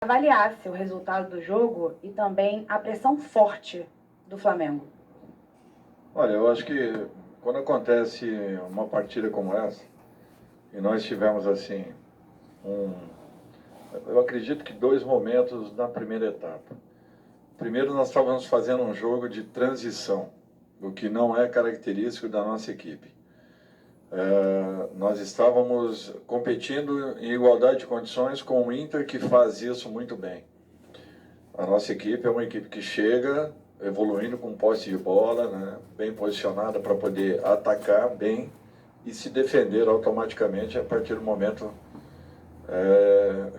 avaliasse o resultado do jogo e também a pressão forte do Flamengo. Olha, eu acho que quando acontece uma partida como essa, e nós tivemos assim, eu acredito que 2 momentos na primeira etapa. Primeiro, nós estávamos fazendo um jogo de transição, o que não é característico da nossa equipe. Nós estávamos competindo em igualdade de condições com o Inter, que faz isso muito bem. A nossa equipe é uma equipe que chega evoluindo com posse de bola, né, bem posicionada para poder atacar bem e se defender automaticamente a partir do momento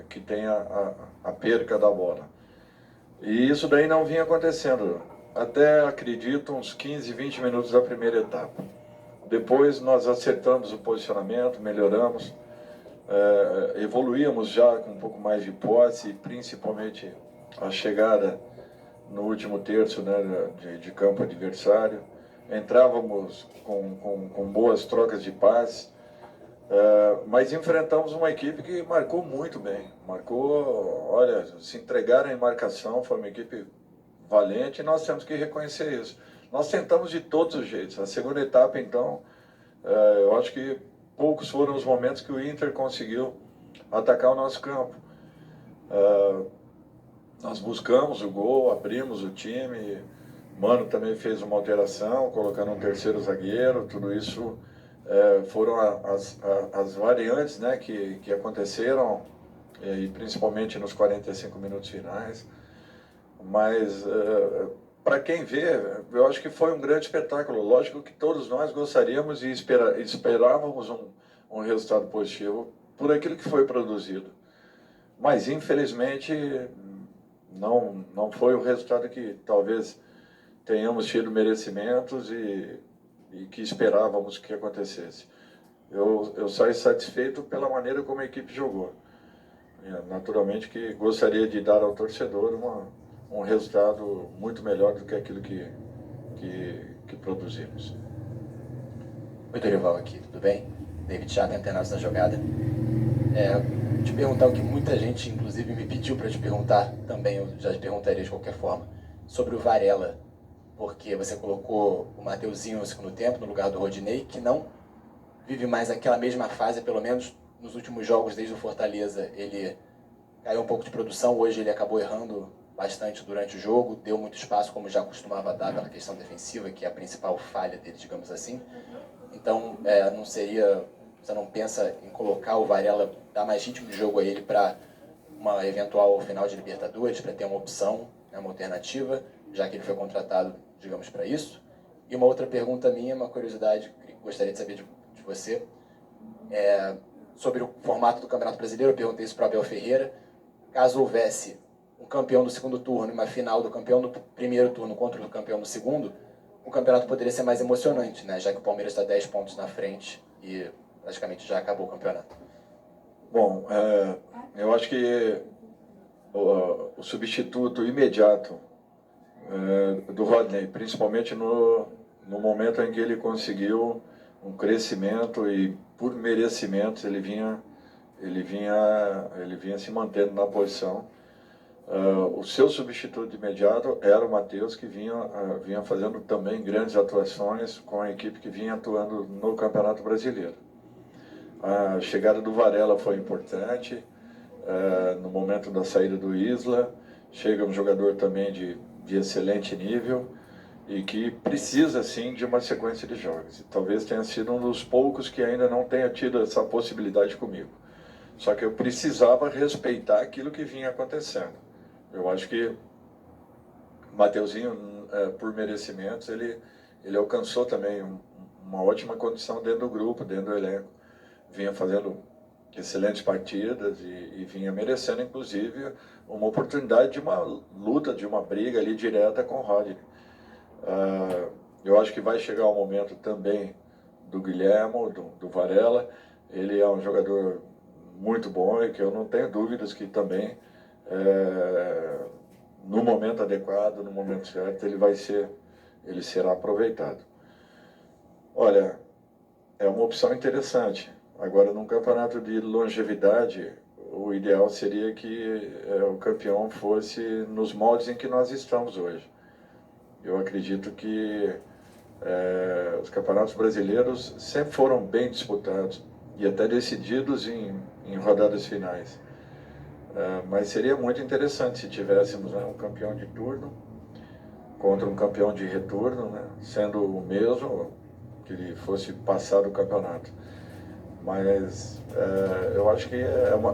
que tem a perca da bola. E isso daí não vinha acontecendo, até acredito uns 15, 20 minutos da primeira etapa. Depois nós acertamos o posicionamento, melhoramos, evoluímos já com um pouco mais de posse, principalmente a chegada no último terço, né, de campo adversário. Entrávamos com boas trocas de passes, mas enfrentamos uma equipe que marcou muito bem. Marcou, olha, se entregaram em marcação, foi uma equipe valente e nós temos que reconhecer isso. Nós tentamos de todos os jeitos. A segunda etapa, então, eu acho que poucos foram os momentos que o Inter conseguiu atacar o nosso campo. Nós buscamos o gol, abrimos o time, Mano também fez uma alteração, colocando um terceiro zagueiro, tudo isso foram as variantes, né, que aconteceram, e principalmente nos 45 minutos finais. Mas, para quem vê, eu acho que foi um grande espetáculo. Lógico que todos nós gostaríamos e esperávamos um resultado positivo por aquilo que foi produzido. Mas, infelizmente, não foi o resultado que talvez tenhamos tido merecimentos e que esperávamos que acontecesse. Eu saí satisfeito pela maneira como a equipe jogou. Naturalmente que gostaria de dar ao torcedor um resultado muito melhor do que aquilo que produzimos. Oi, Dorival aqui, tudo bem? David Chata, antenados na jogada. Te perguntar o que muita gente, inclusive, me pediu para te perguntar, também eu já te perguntaria de qualquer forma, sobre o Varela, porque você colocou o Mateuzinho no segundo tempo, no lugar do Rodinei, que não vive mais aquela mesma fase, pelo menos nos últimos jogos desde o Fortaleza. Ele caiu um pouco de produção, hoje ele acabou errando bastante durante o jogo, deu muito espaço, como já costumava dar pela questão defensiva, que é a principal falha dele, digamos assim. Então, não seria... Você não pensa em colocar o Varela, dar mais ritmo de jogo a ele para uma eventual final de Libertadores, para ter uma opção, né, uma alternativa, já que ele foi contratado, digamos, para isso? E uma outra pergunta minha, uma curiosidade que gostaria de saber de você, sobre o formato do Campeonato Brasileiro. Eu perguntei isso para o Abel Ferreira. Caso houvesse um campeão do segundo turno e uma final do campeão do primeiro turno contra o campeão do segundo, o campeonato poderia ser mais emocionante, né? Já que o Palmeiras está 10 pontos na frente e praticamente já acabou o campeonato. Bom, eu acho que o substituto imediato do Rodney, principalmente no momento em que ele conseguiu um crescimento e por merecimentos ele vinha se mantendo na posição. O seu substituto imediato era o Matheus, que vinha fazendo também grandes atuações com a equipe que vinha atuando no Campeonato Brasileiro. A chegada do Varela foi importante, no momento da saída do Isla. Chega um jogador também de excelente nível e que precisa, sim, de uma sequência de jogos. E talvez tenha sido um dos poucos que ainda não tenha tido essa possibilidade comigo. Só que eu precisava respeitar aquilo que vinha acontecendo. Eu acho que o Mateuzinho, por merecimentos, ele alcançou também uma ótima condição dentro do grupo, dentro do elenco. Vinha fazendo excelentes partidas e vinha merecendo, inclusive, uma oportunidade de uma luta, de uma briga ali direta com o Rodney. Eu acho que vai chegar o momento também do Guilhermo, do Varela. Ele é um jogador muito bom e que eu não tenho dúvidas que também, no momento adequado, no momento certo, ele será aproveitado. Olha, é uma opção interessante. Agora, num campeonato de longevidade, o ideal seria que o campeão fosse nos moldes em que nós estamos hoje. Eu acredito que os campeonatos brasileiros sempre foram bem disputados e até decididos em rodadas finais. Mas seria muito interessante se tivéssemos, né, um campeão de turno contra um campeão de retorno, né, sendo o mesmo, que ele fosse passar do campeonato. Mas eu acho que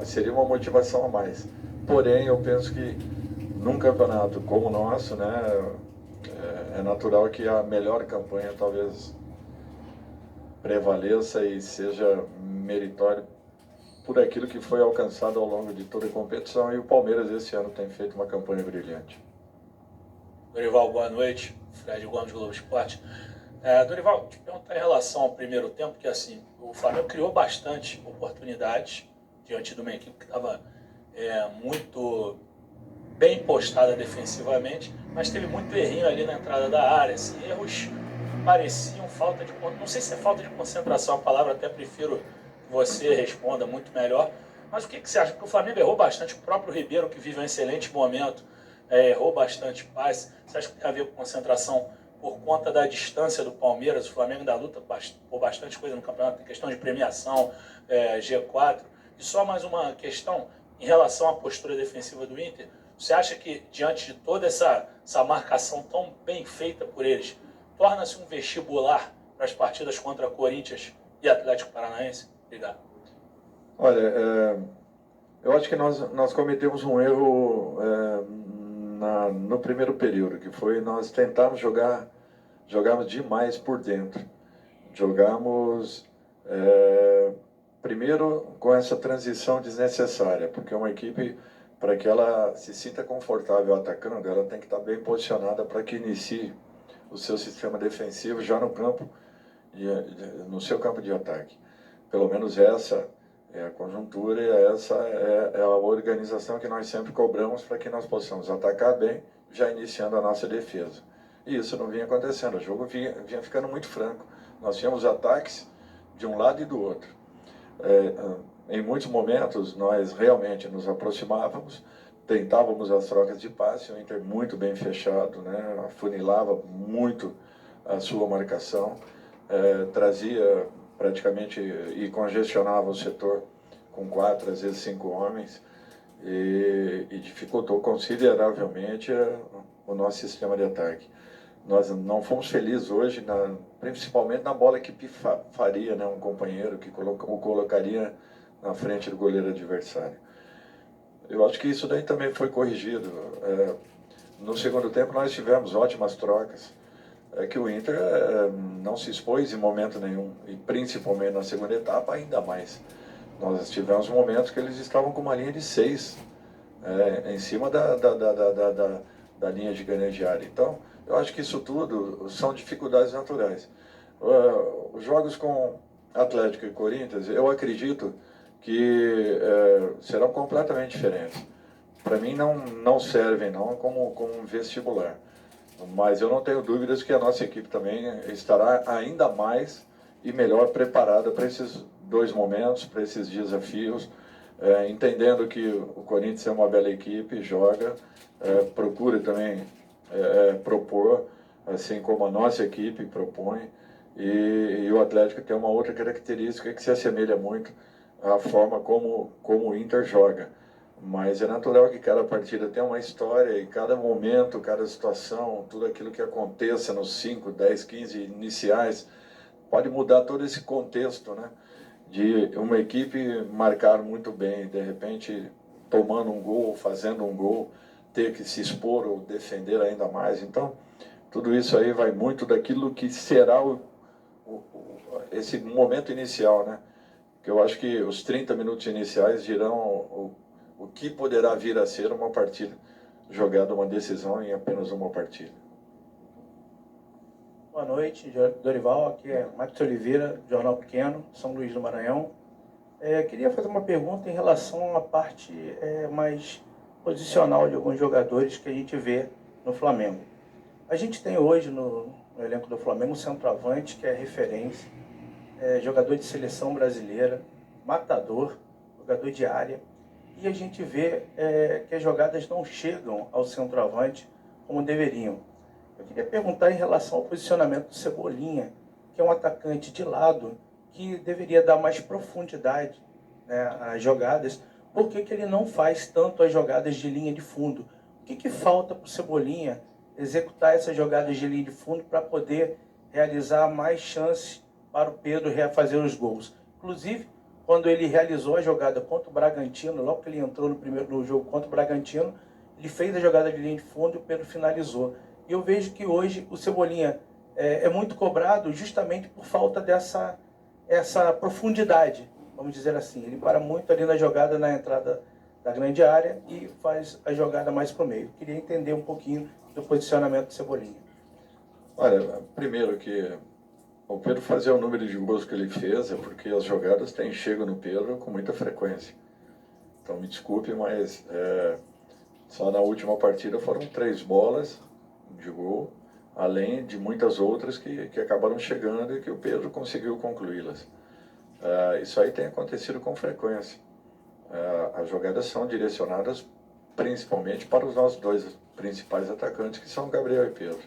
seria uma motivação a mais. Porém, eu penso que num campeonato como o nosso, né, é natural que a melhor campanha talvez prevaleça e seja meritória por aquilo que foi alcançado ao longo de toda a competição, e o Palmeiras esse ano tem feito uma campanha brilhante. Dorival, boa noite. Fred Gomes, Globo Esporte. Dorival, te perguntar em relação ao primeiro tempo, que assim, o Flamengo criou bastante oportunidades diante de uma equipe que estava muito bem postada defensivamente, mas teve muito errinho ali na entrada da área. Assim, erros pareciam falta de... Não sei se é falta de concentração a palavra, até prefiro que você responda muito melhor. Mas o que você acha? Porque o Flamengo errou bastante, o próprio Ribeiro, que vive um excelente momento, errou bastante passe. Você acha que tem a ver com concentração por conta da distância do Palmeiras? O Flamengo ainda luta por bastante coisa no campeonato, tem questão de premiação, G4. E só mais uma questão em relação à postura defensiva do Inter. Você acha que, diante de toda essa marcação tão bem feita por eles, torna-se um vestibular para as partidas contra Corinthians e Atlético Paranaense? Obrigado. Olha, eu acho que nós cometemos um erro no primeiro período, que foi nós tentarmos jogarmos demais por dentro. Jogamos primeiro com essa transição desnecessária, porque uma equipe, para que ela se sinta confortável atacando, ela tem que estar bem posicionada para que inicie o seu sistema defensivo já no campo, no seu campo de ataque. Pelo menos essa é a conjuntura e essa é a organização que nós sempre cobramos para que nós possamos atacar bem, já iniciando a nossa defesa. E isso não vinha acontecendo, o jogo vinha ficando muito franco. Nós tínhamos ataques de um lado e do outro. Em muitos momentos nós realmente nos aproximávamos, tentávamos as trocas de passe, o Inter muito bem fechado, né, afunilava muito a sua marcação, trazia praticamente e congestionava o setor com 4, às vezes 5 homens, e dificultou consideravelmente o nosso sistema de ataque. Nós não fomos felizes hoje, principalmente na bola que faria, né, um companheiro que o colocaria na frente do goleiro adversário. Eu acho que isso daí também foi corrigido. No segundo tempo nós tivemos ótimas trocas. Que o Inter não se expôs em momento nenhum, e principalmente na segunda etapa ainda mais. Nós tivemos momentos que eles estavam com uma linha de 6 em cima da linha de grande de área. Então, eu acho que isso tudo são dificuldades naturais. Os jogos com Atlético e Corinthians, eu acredito que serão completamente diferentes. Para mim não servem não como um vestibular. Mas eu não tenho dúvidas que a nossa equipe também estará ainda mais e melhor preparada para esses dois momentos, para esses desafios, entendendo que o Corinthians é uma bela equipe, joga, procura também propor, assim como a nossa equipe propõe, e o Atlético tem uma outra característica que se assemelha muito à forma como o Inter joga. Mas é natural que cada partida tenha uma história, e cada momento, cada situação, tudo aquilo que aconteça nos 5, 10, 15 iniciais, pode mudar todo esse contexto, né? De uma equipe marcar muito bem, de repente tomando um gol, fazendo um gol, ter que se expor ou defender ainda mais. Então, tudo isso aí vai muito daquilo que será esse momento inicial, né? Que eu acho que os 30 minutos iniciais dirão o que poderá vir a ser uma partida jogada, uma decisão em apenas uma partida. Boa noite, Dorival. Aqui é Matheus Oliveira, Jornal Pequeno, São Luís do Maranhão. Queria fazer uma pergunta em relação à parte mais posicional de alguns jogadores que a gente vê no Flamengo. A gente tem hoje no elenco do Flamengo um centroavante que é referência, jogador de seleção brasileira, matador, jogador de área. e a gente vê que as jogadas não chegam ao centroavante como deveriam. Eu queria perguntar em relação ao posicionamento do Cebolinha, que é um atacante de lado que deveria dar mais profundidade, né, às jogadas. Por que ele não faz tanto as jogadas de linha de fundo? O que falta para o Cebolinha executar essas jogadas de linha de fundo para poder realizar mais chances para o Pedro refazer os gols? Inclusive, quando ele realizou a jogada contra o Bragantino, logo que ele entrou no jogo contra o Bragantino, ele fez a jogada de linha de fundo e o Pedro finalizou. E eu vejo que hoje o Cebolinha é muito cobrado justamente por falta essa profundidade, vamos dizer assim. Ele para muito ali na jogada, na entrada da grande área e faz a jogada mais para o meio. Queria entender um pouquinho do posicionamento do Cebolinha. Olha, primeiro que o Pedro fazer o número de gols que ele fez é porque as jogadas têm chego no Pedro com muita frequência. Então me desculpe, mas só na última partida foram 3 bolas de gol, além de muitas outras que acabaram chegando e que o Pedro conseguiu concluí-las. Isso aí tem acontecido com frequência. As jogadas são direcionadas principalmente para os nossos 2 principais atacantes, que são Gabriel e Pedro.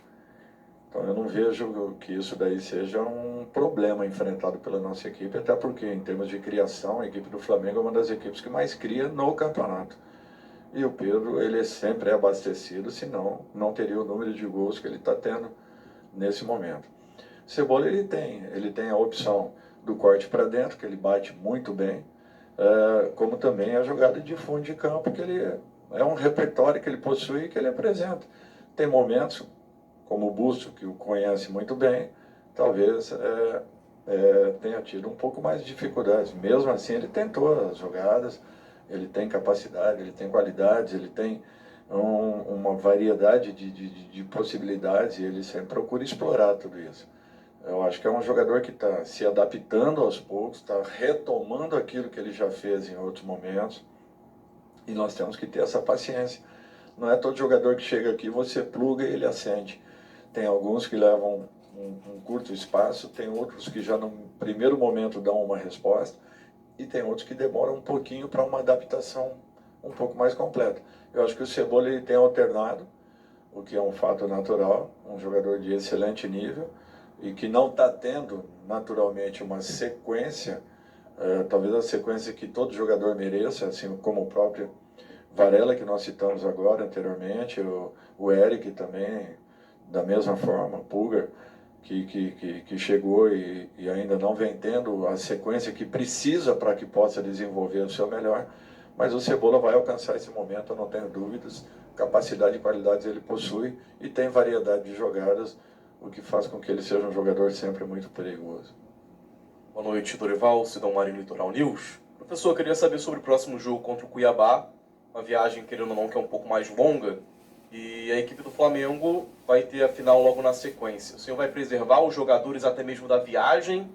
Então eu não vejo que isso daí seja um problema enfrentado pela nossa equipe, até porque em termos de criação, a equipe do Flamengo é uma das equipes que mais cria no campeonato. E o Pedro, ele sempre é abastecido, senão não teria o número de gols que ele está tendo nesse momento. Cebola, ele tem a opção do corte para dentro, que ele bate muito bem, como também a jogada de fundo de campo, que ele é um repertório que ele possui e que ele apresenta. Tem momentos, como o Busto, que o conhece muito bem, talvez tenha tido um pouco mais de dificuldades. Mesmo assim, ele tentou as jogadas, ele tem capacidade, ele tem qualidades, ele tem uma variedade de possibilidades e ele sempre procura explorar tudo isso. Eu acho que é um jogador que está se adaptando aos poucos, está retomando aquilo que ele já fez em outros momentos e nós temos que ter essa paciência. Não é todo jogador que chega aqui, você pluga e ele acende. Tem alguns que levam um curto espaço, tem outros que já no primeiro momento dão uma resposta e tem outros que demoram um pouquinho para uma adaptação um pouco mais completa. Eu acho que o Cebola ele tem alternado, o que é um fato natural, um jogador de excelente nível e que não está tendo naturalmente uma sequência, talvez a sequência que todo jogador mereça, assim como o próprio Varela, que nós citamos agora anteriormente, o Eric também, da mesma forma, Pulgar, que chegou e ainda não vem tendo a sequência que precisa para que possa desenvolver o seu melhor, mas o Cebola vai alcançar esse momento, eu não tenho dúvidas, capacidade e qualidades ele possui e tem variedade de jogadas, o que faz com que ele seja um jogador sempre muito perigoso. Boa noite, Dorival, Sidão Marinho, Litoral News. Professor, eu queria saber sobre o próximo jogo contra o Cuiabá, uma viagem, querendo ou não, que é um pouco mais longa, e a equipe do Flamengo vai ter a final logo na sequência. O senhor vai preservar os jogadores até mesmo da viagem,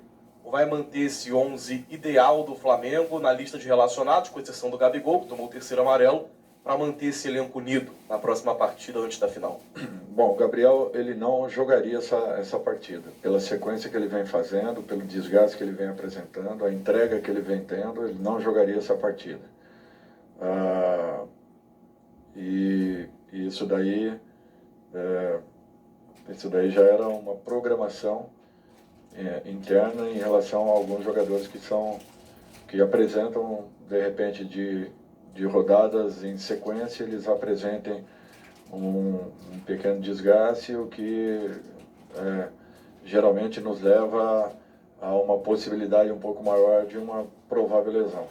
ou vai manter esse 11 ideal do Flamengo na lista de relacionados, com exceção do Gabigol, que tomou o 3º amarelo, para manter esse elenco unido na próxima partida antes da final? Bom, o Gabriel ele não jogaria essa partida, pela sequência que ele vem fazendo, pelo desgaste que ele vem apresentando, a entrega que ele vem tendo, ele não jogaria essa partida. E isso daí já era uma programação interna em relação a alguns jogadores que apresentam, de repente, de rodadas em sequência, eles apresentem um pequeno desgaste, o que geralmente nos leva a uma possibilidade um pouco maior de uma provável lesão.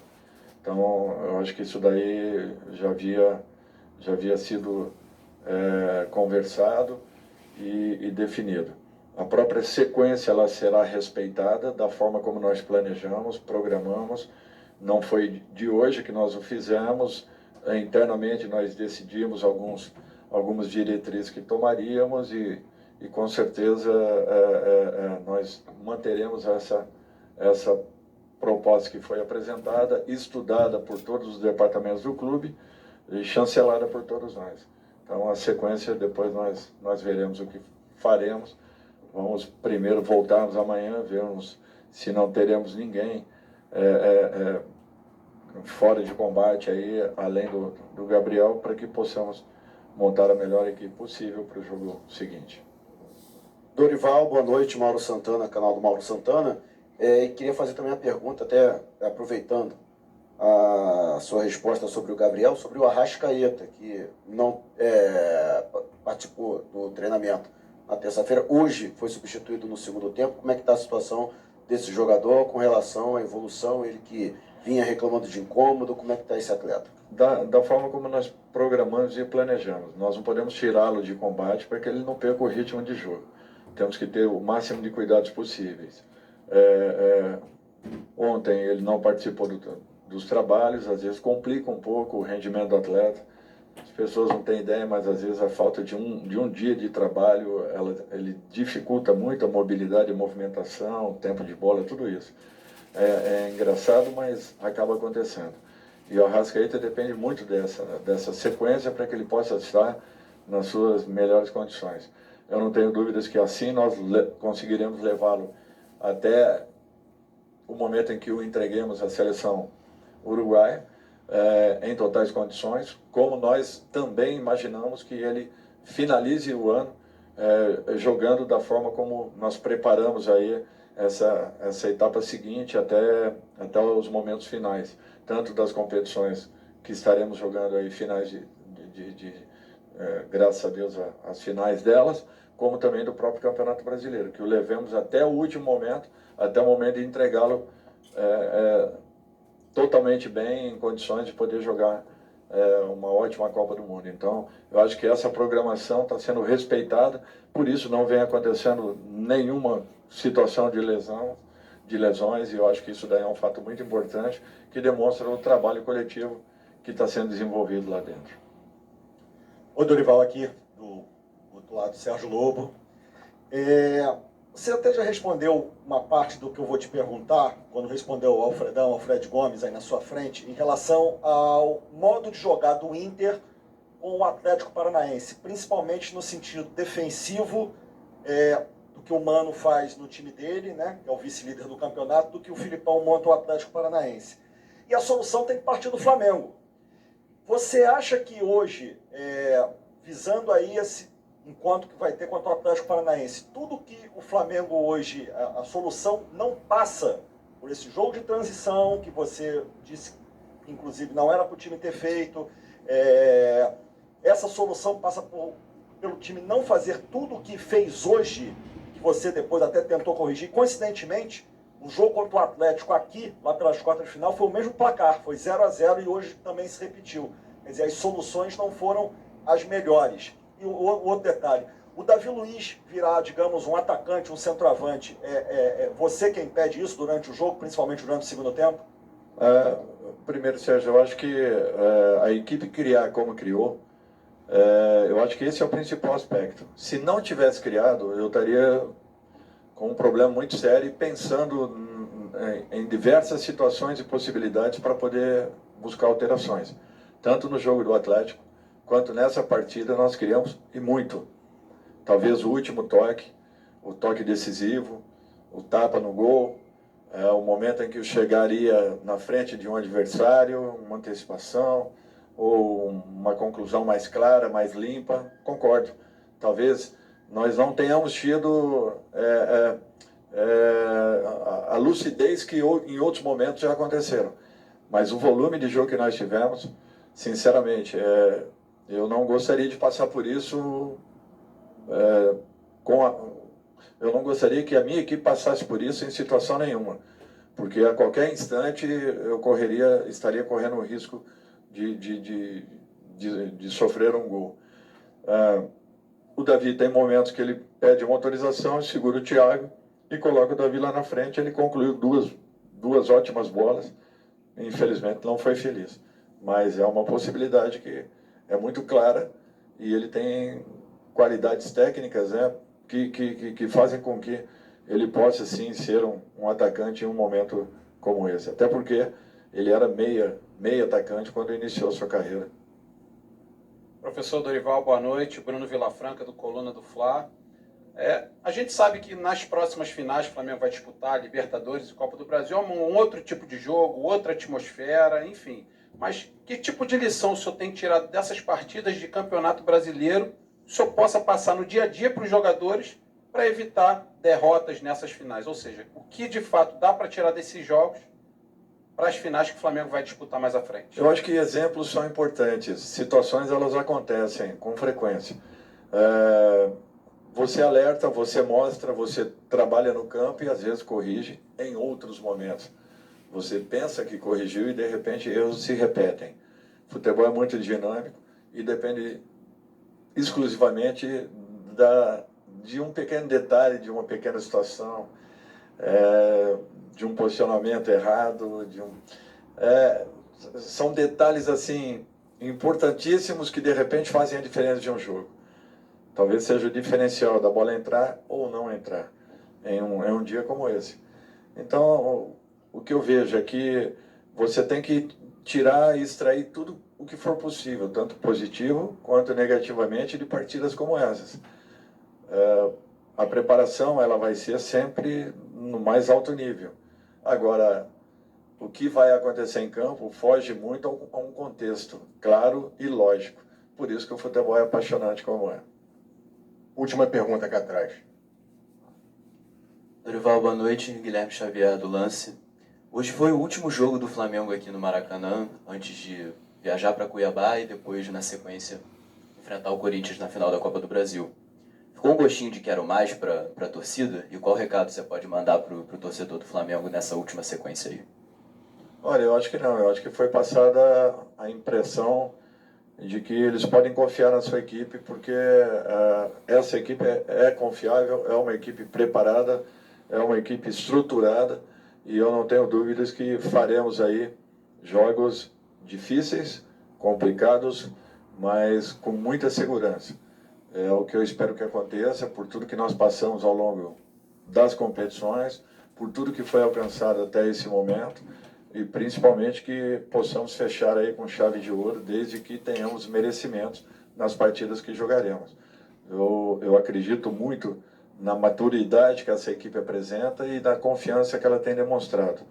Então, eu acho que isso daí já havia sido conversado e definido. A própria sequência ela será respeitada da forma como nós planejamos, programamos. Não foi de hoje que nós o fizemos. Internamente nós decidimos algumas diretrizes que tomaríamos e com certeza nós manteremos essa proposta que foi apresentada, estudada por todos os departamentos do clube e chancelada por todos nós. Então, a sequência, depois nós veremos o que faremos. Vamos primeiro voltarmos amanhã, vermos se não teremos ninguém fora de combate, aí, além do Gabriel, para que possamos montar a melhor equipe possível para o jogo seguinte. Dorival, boa noite, Mauro Santana, canal do Mauro Santana. E queria fazer também a pergunta, até aproveitando a sua resposta sobre o Gabriel, sobre o Arrascaeta, que não participou do treinamento na terça-feira, hoje foi substituído no segundo tempo. Como é que está a situação desse jogador com relação à evolução, ele que vinha reclamando de incômodo, como é que está esse atleta? Da forma como nós programamos e planejamos. Nós não podemos tirá-lo de combate para que ele não perca o ritmo de jogo. Temos que ter o máximo de cuidados possíveis. Ontem ele não participou dos trabalhos, às vezes complica um pouco o rendimento do atleta. As pessoas não têm ideia, mas às vezes a falta de um dia de trabalho, ele dificulta muito a mobilidade, a movimentação, o tempo de bola, tudo isso. É engraçado, mas acaba acontecendo. E o Arrascaeta depende muito dessa sequência para que ele possa estar nas suas melhores condições. Eu não tenho dúvidas que assim nós conseguiremos levá-lo até o momento em que o entreguemos à seleção uruguaia, em totais condições, como nós também imaginamos que ele finalize o ano jogando da forma como nós preparamos aí essa etapa seguinte até os momentos finais, tanto das competições que estaremos jogando aí, finais graças a Deus, as finais delas, como também do próprio Campeonato Brasileiro, que o levemos até o último momento, até o momento de entregá-lo totalmente bem, em condições de poder jogar uma ótima Copa do Mundo. Então, eu acho que essa programação está sendo respeitada, por isso não vem acontecendo nenhuma situação de lesões, e eu acho que isso daí é um fato muito importante, que demonstra o trabalho coletivo que está sendo desenvolvido lá dentro. Oi, Dorival, aqui do outro lado, Sérgio Lobo. Você até já respondeu uma parte do que eu vou te perguntar, quando respondeu ao Alfred Gomes aí na sua frente, em relação ao modo de jogar do Inter com o Atlético Paranaense, principalmente no sentido defensivo, do que o Mano faz no time dele, né, que é o vice-líder do campeonato, do que o Filipão monta o Atlético Paranaense. E a solução tem que partir do Flamengo. Você acha que hoje, visando aí esse enquanto que vai ter contra o Atlético Paranaense, tudo que o Flamengo hoje, a solução não passa por esse jogo de transição que você disse, que inclusive não era para o time ter feito, essa solução passa pelo time não fazer tudo o que fez hoje, que você depois até tentou corrigir. Coincidentemente, o jogo contra o Atlético aqui, lá pelas quartas de final, foi o mesmo placar, foi 0-0 e hoje também se repetiu. Quer dizer, as soluções não foram as melhores. E o outro detalhe, o Davi Luiz virar, digamos, um atacante, um centroavante, você quem pede isso durante o jogo, principalmente durante o segundo tempo? Primeiro, Sérgio, eu acho que a equipe criar como criou, eu acho que esse é o principal aspecto. Se não tivesse criado, eu estaria com um problema muito sério e pensando em diversas situações e possibilidades para poder buscar alterações. Tanto no jogo do Atlético, quanto nessa partida nós criamos, e muito. Talvez o último toque, o toque decisivo, o tapa no gol, o momento em que o chegaria na frente de um adversário, uma antecipação, ou uma conclusão mais clara, mais limpa, concordo. Talvez nós não tenhamos tido a lucidez que em outros momentos já aconteceram. Mas o volume de jogo que nós tivemos, sinceramente, eu não gostaria de passar por isso, eu não gostaria que a minha equipe passasse por isso em situação nenhuma, porque a qualquer instante eu estaria correndo o risco de sofrer um gol. O Davi tem momentos que ele pede uma autorização, segura o Thiago e coloca o Davi lá na frente. Ele concluiu duas ótimas bolas, infelizmente não foi feliz, mas é uma possibilidade que é muito clara, e ele tem qualidades técnicas, né, que fazem com que ele possa sim ser um atacante em um momento como esse, até porque ele era meia atacante quando iniciou sua carreira. Professor Dorival, boa noite. Bruno Vilafranca, do Coluna do Fla. A gente sabe que nas próximas finais o Flamengo vai disputar Libertadores e Copa do Brasil, é um outro tipo de jogo, outra atmosfera, enfim. Mas que tipo de lição o senhor tem tirado dessas partidas de Campeonato Brasileiro que o senhor possa passar no dia a dia para os jogadores para evitar derrotas nessas finais? Ou seja, o que de fato dá para tirar desses jogos para as finais que o Flamengo vai disputar mais à frente? Eu acho que exemplos são importantes. Situações, elas acontecem com frequência. Você alerta, você mostra, você trabalha no campo e às vezes corrige em outros momentos. Você pensa que corrigiu e de repente erros se repetem. Futebol é muito dinâmico e depende exclusivamente de um pequeno detalhe, de uma pequena situação, de um posicionamento errado, são detalhes assim importantíssimos que de repente fazem a diferença de um jogo. Talvez seja o diferencial da bola entrar ou não entrar em um dia como esse. Então, o que eu vejo é que você tem que tirar e extrair tudo o que for possível, tanto positivo quanto negativamente, de partidas como essas. A preparação, ela vai ser sempre no mais alto nível. Agora, o que vai acontecer em campo foge muito a um contexto claro e lógico. Por isso que o futebol é apaixonante como é. Última pergunta aqui atrás. Dorival, boa noite. Guilherme Xavier do Lance. Hoje foi o último jogo do Flamengo aqui no Maracanã, antes de viajar para Cuiabá e depois, na sequência, enfrentar o Corinthians na final da Copa do Brasil. Ficou um gostinho de quero mais para a torcida? E qual recado você pode mandar para o torcedor do Flamengo nessa última sequência aí? Olha, eu acho que não. Eu acho que foi passada a impressão de que eles podem confiar na sua equipe, porque essa equipe é confiável, é uma equipe preparada, é uma equipe estruturada, e eu não tenho dúvidas que faremos aí jogos difíceis, complicados, mas com muita segurança. É o que eu espero que aconteça, por tudo que nós passamos ao longo das competições, por tudo que foi alcançado até esse momento, e principalmente que possamos fechar aí com chave de ouro, desde que tenhamos merecimentos nas partidas que jogaremos. Eu acredito muito na maturidade que essa equipe apresenta e na confiança que ela tem demonstrado.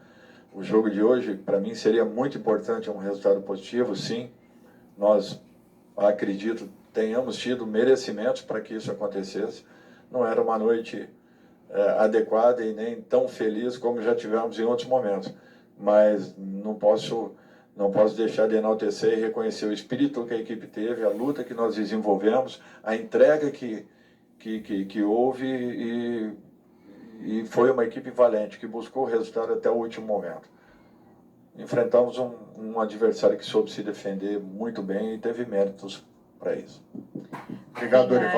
O jogo de hoje, para mim, seria muito importante, um resultado positivo, sim. Nós, acredito, tenhamos tido merecimentos para que isso acontecesse. Não era uma noite adequada e nem tão feliz como já tivemos em outros momentos. Mas não posso deixar de enaltecer e reconhecer o espírito que a equipe teve, a luta que nós desenvolvemos, a entrega que houve e foi uma equipe valente, que buscou o resultado até o último momento. Enfrentamos um adversário que soube se defender muito bem e teve méritos para isso. Obrigado, Dorival.